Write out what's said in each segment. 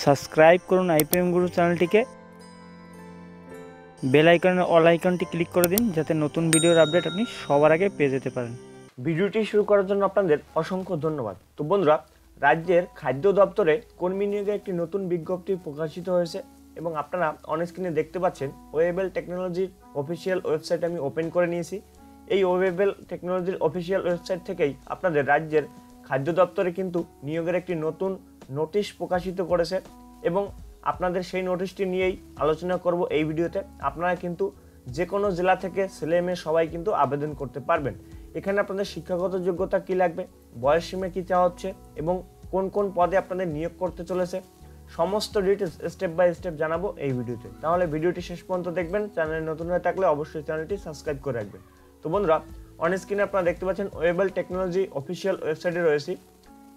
Subscribe করুন IPM গুরু চ্যানেলটিকে, bell আইকনের অল আইকনটি ক্লিক করে দিন যাতে নতুন ভিডিওর আপডেট আপনি সবার আগে পেয়ে যেতে পারেন। ভিডিওটি শুরু করার জন্য আপনাদের অসংখ্য ধন্যবাদ। তো বন্ধুরা, রাজ্যের খাদ্য দপ্তরে কর্মী নিয়োগের একটি নতুন বিজ্ঞপ্তি প্রকাশিত হয়েছে এবং আপনারা অন স্ক্রিনে দেখতে পাচ্ছেন ওয়েবেল টেকনোলজির অফিসিয়াল ওয়েবসাইট আমি ওপেন করে নিয়েছি। এই ওয়েবেল টেকনোলজির অফিসিয়াল ওয়েবসাইট থেকেই আপনাদের রাজ্যের খাদ্য দপ্তরে কিন্তু নিয়োগের একটি নতুন নোটিশ প্রকাশিত করেছে এবং আপনাদের সেই নোটিশটি নিয়েই আলোচনা করব এই ভিডিওতে। আপনারা কিন্তু যে কোনো জেলা থেকে ছেলে মেয়ে সবাই কিন্তু আবেদন করতে পারবেন। এখানে আপনাদের শিক্ষাগত যোগ্যতা কি লাগবে, বয়স সীমা কি চাওয়া হচ্ছে এবং কোন কোন পদে আপনাদের নিয়োগ করতে চলেছে, সমস্ত ডিটেলস স্টেপ বাই স্টেপ জানাবো এই ভিডিওতে। তাহলে ভিডিওটি শেষ পর্যন্ত দেখবেন। চ্যানেলে নতুন হয়ে থাকলে অবশ্যই চ্যানেলটি সাবস্ক্রাইব করে রাখবেন। তো বন্ধুরা, অন স্ক্রিনে আপনারা দেখতে পাচ্ছেন ওয়েবেল টেকনোলজি অফিসিয়াল ওয়েবসাইটে রয়েছে।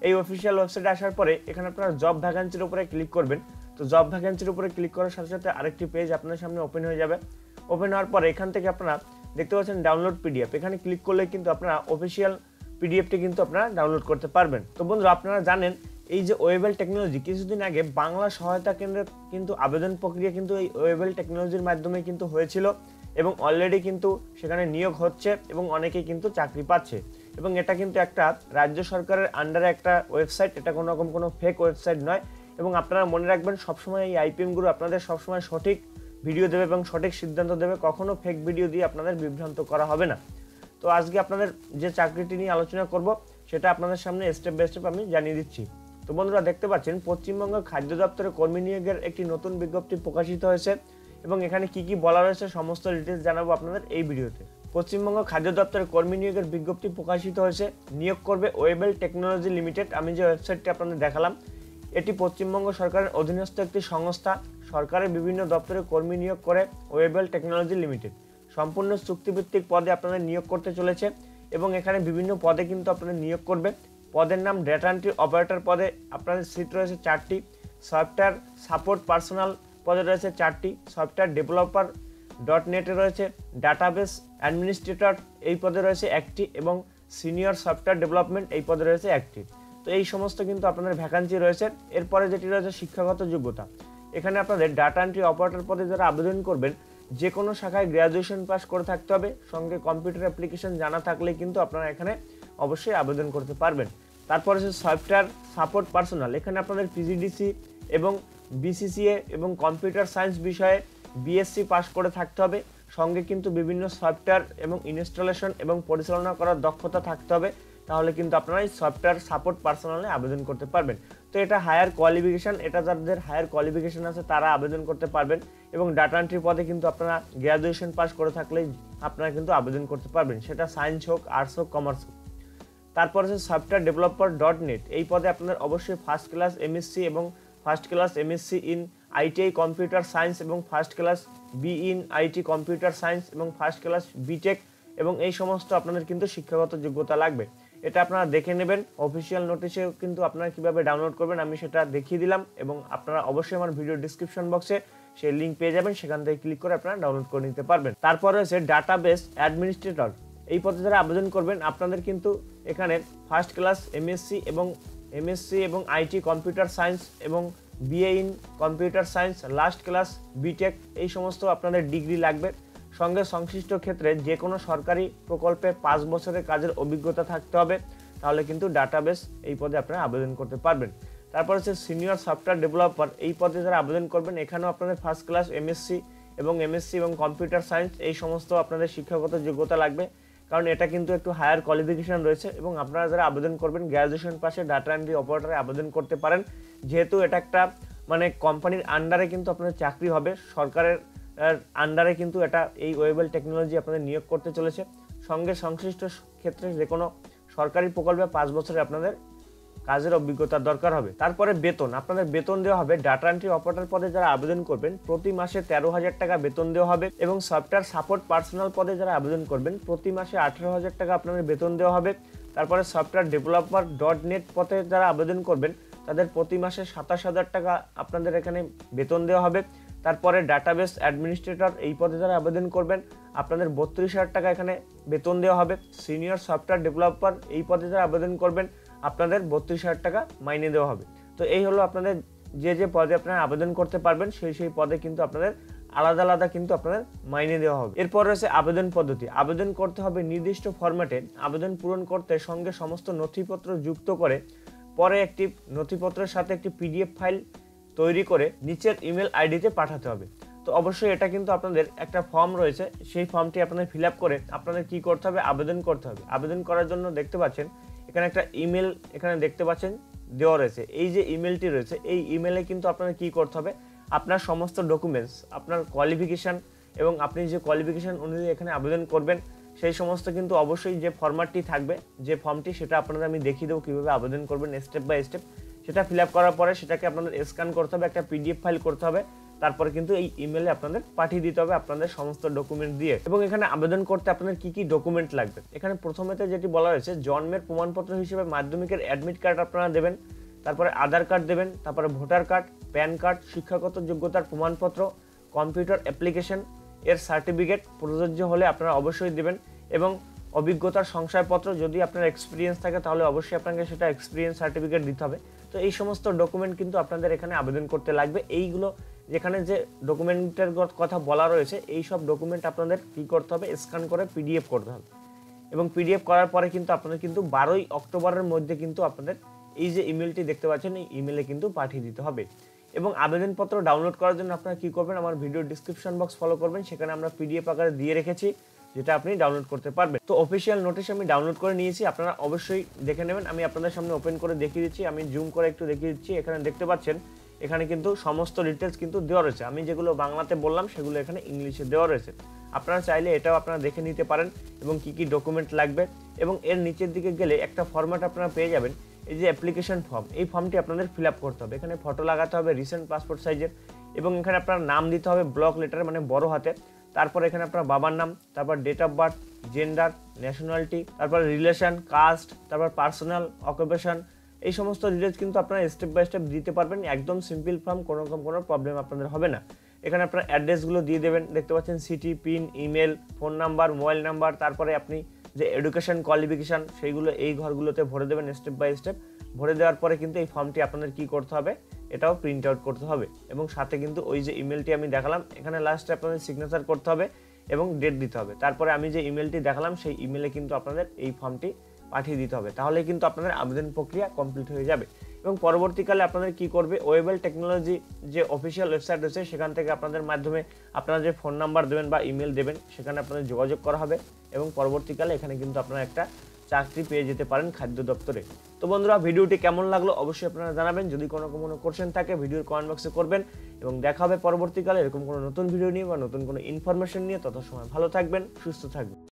এই অফিসিয়াল ওয়েবসাইটে আসার পরে এখানে আপনারা জব ভ্যাকেন্সির উপরে ক্লিক করবেন। তো জব ভ্যাকেন্সির উপরে ক্লিক করার সাথে সাথে আরেকটি পেজ আপনার সামনে ওপেন হয়ে যাবে। ওপেন হওয়ার পরে এখান থেকে আপনারা দেখতে পাচ্ছেন ডাউনলোড পিডিএফ। এখানে ক্লিক করলে কিন্তু আপনারা অফিসিয়াল পিডিএফটি কিন্তু আপনারা ডাউনলোড করতে পারবেন। তো বন্ধুরা, আপনারা জানেন এই যে ওয়েবেল টেকনোলজি কিছুদিন আগে বাংলা সহায়তা কেন্দ্রে কিন্তু আবেদন প্রক্রিয়া কিন্তু এই ওয়েবেল টেকনোলজির মাধ্যমে কিন্তু হয়েছিল এবং অলরেডি কিন্তু সেখানে নিয়োগ হচ্ছে এবং অনেকেই কিন্তু চাকরি পাচ্ছে এবং এটা কিন্তু একটা রাজ্য সরকারের আন্ডারে একটা ওয়েবসাইট, এটা কোনো রকম কোনো ফেক ওয়েবসাইট নয়। এবং আপনারা মনে রাখবেন সবসময় এই আইপিএম গুলো আপনাদের সবসময় সঠিক ভিডিও দেবে এবং সঠিক সিদ্ধান্ত দেবে, কখনো ফেক ভিডিও দিয়ে আপনাদের বিভ্রান্ত করা হবে না। তো আজকে আপনাদের যে চাকরিটি নিয়ে আলোচনা করব সেটা আপনাদের সামনে স্টেপ বাই স্টেপ আমি জানিয়ে দিচ্ছি। তো বন্ধুরা, দেখতে পাচ্ছেন পশ্চিমবঙ্গ খাদ্য দপ্তরে কর্মী নিয়োগের একটি নতুন বিজ্ঞপ্তি প্রকাশিত হয়েছে এবং এখানে কি কি বলা রয়েছে সমস্ত ডিটেলস জানাবো আপনাদের এই ভিডিওতে। পশ্চিমবঙ্গ খাদ্য দপ্তরে কর্মী নিয়োগের বিজ্ঞপ্তি প্রকাশিত হয়েছে। নিয়োগ করবে ওয়েবেল টেকনোলজি লিমিটেড। আমি যে ওয়েবসাইটটি আপনাদের দেখালাম এটি পশ্চিমবঙ্গ সরকারের অধীনস্থ একটি সংস্থা। সরকারের বিভিন্ন দপ্তরে কর্মী নিয়োগ করে ওয়েবেল টেকনোলজি লিমিটেড। সম্পূর্ণ চুক্তিভিত্তিক পদে আপনাদের নিয়োগ করতে চলেছে এবং এখানে বিভিন্ন পদে কিন্তু আপনাদের নিয়োগ করবে। পদের নাম ডেটা এন্ট্রি অপারেটর পদে আপনাদের সিট রয়েছে 4টি, সফটওয়্যার সাপোর্ট পার্সোনাল পদে রয়েছে 4টি, সফটওয়্যার ডেভেলপার .নেটে রয়েছে, ডাটাবেস অ্যাডমিনিস্ট্রেটর এই পদে রয়েছে 1টি এবং সিনিয়র সফটওয়্যার ডেভেলপমেন্ট এই পদে রয়েছে 1টি। তো এই সমস্ত কিন্তু আপনাদের ভ্যাকান্সি রয়েছে। এরপরে যেটি রয়েছে শিক্ষাগত যোগ্যতা। এখানে আপনাদের ডাটা এন্ট্রি অপারেটর পদে যারা আবেদন করবেন যে কোনো শাখায় গ্র্যাজুয়েশন পাস করে থাকতে হবে, সঙ্গে কম্পিউটার অ্যাপ্লিকেশন জানা থাকলে কিন্তু আপনারা এখানে অবশ্যই আবেদন করতে পারবেন। তারপর হচ্ছে সফটওয়্যার সাপোর্ট পার্সোনাল। এখানে আপনাদের পিজিডিসি এবং বিসিসিএ এবং কম্পিউটার সায়েন্স বিষয়ে বিএসসি পাস করে থাকতে হবে, সঙ্গে কিন্তু বিভিন্ন সফটওয়্যার এবং ইনস্টলেশন এবং পরিচালনা করার দক্ষতা থাকতে হবে। তাহলে কিন্তু আপনারা এই সফটওয়্যার সাপোর্ট পার্সোনালে আবেদন করতে পারবেন। তো এটা হায়ার কোয়ালিফিকেশান, এটা যাদের হায়ার কোয়ালিফিকেশান আছে তারা আবেদন করতে পারবেন এবং ডাটা এন্ট্রি পদে কিন্তু আপনারা গ্র্যাজুয়েশন পাস করে থাকলেই আপনারা কিন্তু আবেদন করতে পারবেন, সেটা সায়েন্স হোক, আর্টস হোক, কমার্স হোক। তারপর হচ্ছে সফটওয়্যার ডেভেলপার .নেট। এই পদে আপনাদের অবশ্যই ফার্স্ট ক্লাস এমএসসি এবং first class MSc in ITI computer science এবং first class B in IT computer science এবং ফার্স্ট ক্লাস বিটেক এবং এই সমস্ত আপনাদের কিন্তু শিক্ষাগত যোগ্যতা লাগবে। এটা আপনারা দেখে নেবেন। অফিসিয়াল নোটিশে কিন্তু আপনারা কিভাবে ডাউনলোড করবেন আমি সেটা দেখিয়ে দিলাম এবং আপনারা অবশ্যই আমার ভিডিও ডিসক্রিপশন বক্সে সেই লিঙ্ক পেয়ে যাবেন, সেখান থেকে ক্লিক করে আপনারা ডাউনলোড করে নিতে পারবেন। তারপর রয়েছে ডাটাবেস অ্যাডমিনিস্ট্রেটর। এই পদে যারা আবেদন করবেন আপনাদের কিন্তু এখানে ফার্স্ট ক্লাস এমএসসি এবং আইটি কম্পিউটার সায়েন্স এবং BA in computer science, last class BTech এই সমস্ত আপনাদের ডিগ্রি লাগবে। সঙ্গে সংশ্লিষ্ট ক্ষেত্রে যে কোনো সরকারি প্রকল্পে 5 বছরের কাজের অভিজ্ঞতা থাকতে হবে, তাহলে কিন্তু ডাটাবেস এই পদে আপনারা আবেদন করতে পারবেন। তারপর হচ্ছে সিনিয়র সফটওয়্যার ডেভেলপার। এই পদে যারা আবেদন করবেন এখানেও আপনাদের ফার্স্ট ক্লাস এমএসসি এবং কম্পিউটার সায়েন্স এই সমস্ত আপনাদের শিক্ষাগত যোগ্যতা লাগবে, কারণ এটা কিন্তু একটু হায়ার কোয়ালিফিকেশান রয়েছে এবং আপনারা যারা আবেদন করবেন গ্র্যাজুয়েশন পাশে ডাটা এন্ট্রি অপারেটরে আবেদন করতে পারেন, যেহেতু এটা একটা মানে কোম্পানির আন্ডারে কিন্তু আপনাদের চাকরি হবে, সরকারের আন্ডারে কিন্তু এটা এই ওয়েবেল টেকনোলজি আপনাদের নিয়োগ করতে চলেছে। সঙ্গে সংশ্লিষ্ট ক্ষেত্রে যে কোনো সরকারি প্রকল্পে 5 বছরে আপনাদের কাজের অভিজ্ঞতার দরকার হবে। তারপরে বেতন, আপনাদের বেতন দেওয়া হবে ডাটা এন্ট্রি অপারেটর পদে যারা আবেদন করবেন প্রতি মাসে 13,000 টাকা বেতন দেওয়া হবে এবং সফটওয়্যার সাপোর্ট পার্সোনাল পদে যারা আবেদন করবেন প্রতি মাসে 18,000 টাকা আপনাদের বেতন দেওয়া হবে। তারপরে সফটওয়্যার ডেভেলপার .নেট পদে যারা আবেদন করবেন তাদের প্রতি মাসে 27,000 টাকা আপনাদের এখানে বেতন দেওয়া হবে। তারপরে ডাটাবেস অ্যাডমিনিস্ট্রেটর এই পদে যারা আবেদন করবেন আপনাদের 32,000 টাকা এখানে বেতন দেওয়া হবে। সিনিয়র সফটওয়্যার ডেভেলপার এই পদে যারা আবেদন করবেন আপনাদের 32,000 টাকা মাইনে দেওয়া হবে। তো এই হলো আপনাদের যে পদে আপনারা আবেদন করতে পারবেন সেই পদে কিন্তু আপনাদের আলাদা আলাদা কিন্তু আপনাদের মাইনে দেওয়া হবে। এরপর রয়েছে আবেদন পদ্ধতি। আবেদন করতে হবে নির্দিষ্ট ফরম্যাটে। আবেদন পূরণ করতে সঙ্গে সমস্ত নথিপত্র যুক্ত করে পরে একটি নথিপত্রের সাথে একটি পিডিএফ ফাইল তৈরি করে নিচের ইমেল আইডিতে পাঠাতে হবে। তো অবশ্যই এটা কিন্তু আপনাদের একটা ফর্ম রয়েছে, সেই ফর্মটি আপনাদের ফিল আপ করে আপনাদের কি করতে হবে, আবেদন করতে হবে। আবেদন করার জন্য দেখতে পাচ্ছেন এখানে একটা ইমেল এখানে দেখতে পাচ্ছেন দেওয়া রয়েছে। এই যে ইমেলটি রয়েছে এই ইমেলে কিন্তু আপনাদের কি করতে হবে, আপনার সমস্ত ডকুমেন্টস, আপনার কোয়ালিফিকেশান এবং আপনি যে কোয়ালিফিকেশান অনুযায়ী এখানে আবেদন করবেন সেই সমস্ত কিন্তু অবশ্যই যে ফরম্যাটটি থাকবে, যে ফর্মটি, সেটা আপনাদের আমি দেখিয়ে দেবো কীভাবে আবেদন করবেন স্টেপ বাই স্টেপ। সেটা ফিল আপ করার পরে সেটাকে আপনাদের স্ক্যান করতে হবে, একটা পিডিএফ ফাইল করতে হবে, তারপরে কিন্তু এই ইমেলে আপনাদের পাঠিয়ে দিতে হবে আপনাদের সমস্ত ডকুমেন্ট দিয়ে। এবং এখানে আবেদন করতে আপনাদের কি কি ডকুমেন্ট লাগবে, এখানে প্রথমেতে যেটি বলা হয়েছে জন্মের প্রমাণপত্র হিসেবে মাধ্যমিকের অ্যাডমিট কার্ড আপনারা দেবেন, তারপরে আধার কার্ড দেবেন, তারপরে ভোটার কার্ড, প্যান কার্ড, শিক্ষাগত যোগ্যতার প্রমাণপত্র, কম্পিউটার অ্যাপ্লিকেশন এর সার্টিফিকেট প্রযোজ্য হলে আপনারা অবশ্যই দেবেন, এবং অভিজ্ঞতার সংশয়পত্র, যদি আপনার এক্সপিরিয়েন্স থাকে তাহলে অবশ্যই আপনাকে সেটা এক্সপিরিয়েন্স সার্টিফিকেট দিতে হবে। তো এই সমস্ত ডকুমেন্ট কিন্তু আপনাদের এখানে আবেদন করতে লাগবে। এইগুলো যেখানে যে ডকুমেন্টের কথা বলা রয়েছে এই সব ডকুমেন্ট আপনাদের কী করতে হবে, স্ক্যান করে পিডিএফ করতে হবে, এবং পিডিএফ করার পরে কিন্তু আপনাদের কিন্তু 12ই অক্টোবরের মধ্যে কিন্তু আপনাদের এই যে ইমেলটি দেখতে পাচ্ছেন এই ইমেলে কিন্তু পাঠিয়ে দিতে হবে। এবং আবেদনপত্র ডাউনলোড করার জন্য আপনারা কী করবেন, আমার ভিডিও ডিসক্রিপশন বক্স ফলো করবেন, সেখানে আমরা পিডিএফ আকারে দিয়ে রেখেছি যেটা আপনি ডাউনলোড করতে পারবেন। তো অফিসিয়াল নোটিশ আমি ডাউনলোড করে নিয়েছি, আপনারা অবশ্যই দেখে নেবেন। আমি আপনাদের সামনে ওপেন করে দেখিয়ে দিচ্ছি, আমি জুম করে একটু দেখিয়ে দিচ্ছি। এখানে দেখতে পাচ্ছেন এখানে কিন্তু সমস্ত ডিটেলস কিন্তু দেওয়া রয়েছে। আমি যেগুলো বাংলাতে বললাম সেগুলো এখানে ইংলিশে দেওয়া রয়েছে। আপনারা চাইলে এটাও আপনারা দেখে নিতে পারেন এবং কি কি ডকুমেন্ট লাগবে। এবং এর নিচের দিকে গেলে একটা ফরম্যাট আপনারা পেয়ে যাবেন, এই যে অ্যাপ্লিকেশন ফর্ম, এই ফর্মটি আপনাদের ফিল আপ করতে হবে। এখানে ফটো লাগাতে হবে রিসেন্ট পাসপোর্ট সাইজের, এবং এখানে আপনার নাম দিতে হবে ব্লক লেটার মানে বড় হাতে, তারপর এখানে আপনার বাবার নাম, তারপর date of birth, gender, nationality, তারপর রিলেশন, কাস্ট, তারপর পার্সোনাল, অকুপেশন, এই সমস্ত ডিটেলস কিন্তু আপনারা স্টেপ বাই স্টেপ দিতে পারবেন। একদম সিম্পল ফর্ম, কোনো রকম কোনো প্রবলেম আপনাদের হবে না। এখানে আপনার অ্যাড্রেসগুলো দিয়ে দেবেন, দেখতে পাচ্ছেন city, pin, email, phone number, mobile number, তারপরে আপনি যে এডুকেশন কোয়ালিফিকেশান সেইগুলো এই ঘরগুলোতে ভরে দেবেন স্টেপ বাই স্টেপ। ভরে দেওয়ার পরে কিন্তু এই ফর্মটি আপনাদের কি করতে হবে, এটাও প্রিন্ট আউট করতে হবে, এবং সাথে কিন্তু ওই যে ইমেলটি আমি দেখালাম এখানে লাস্টে আপনাদের সিগনেচার করতে হবে এবং ডেট দিতে হবে। তারপরে আমি যে ইমেলটি দেখালাম সেই ইমেলে কিন্তু আপনাদের এই ফর্মটি পাঠিয়ে দিতে হবে, তাহলে কিন্তু আপনাদের আবেদন প্রক্রিয়া কমপ্লিট হয়ে যাবে। এবং পরবর্তীকালে আপনাদের কি করবে, ওয়েবেল টেকনোলজি যে অফিসিয়াল ওয়েবসাইট রয়েছে সেখান থেকে আপনাদের মাধ্যমে আপনারা যে ফোন নাম্বার দেবেন বা ইমেল দেবেন সেখানে আপনাদের যোগাযোগ করা হবে, এবং পরবর্তীকালে এখানে কিন্তু আপনারা একটা চাকরি পেয়ে যেতে পারেন খাদ্য দপ্তরে। তো বন্ধুরা, ভিডিওটি কেমন লাগলো অবশ্যই আপনারা জানাবেন। যদি কোনো কোশ্চেন থাকে ভিডিওর কমেন্ট বক্সে করবেন, এবং দেখা হবে পরবর্তীকালে এরকম কোনো নতুন ভিডিও নিয়ে বা নতুন কোনো ইনফরমেশন নিয়ে। তত সময় ভালো থাকবেন, সুস্থ থাকবেন।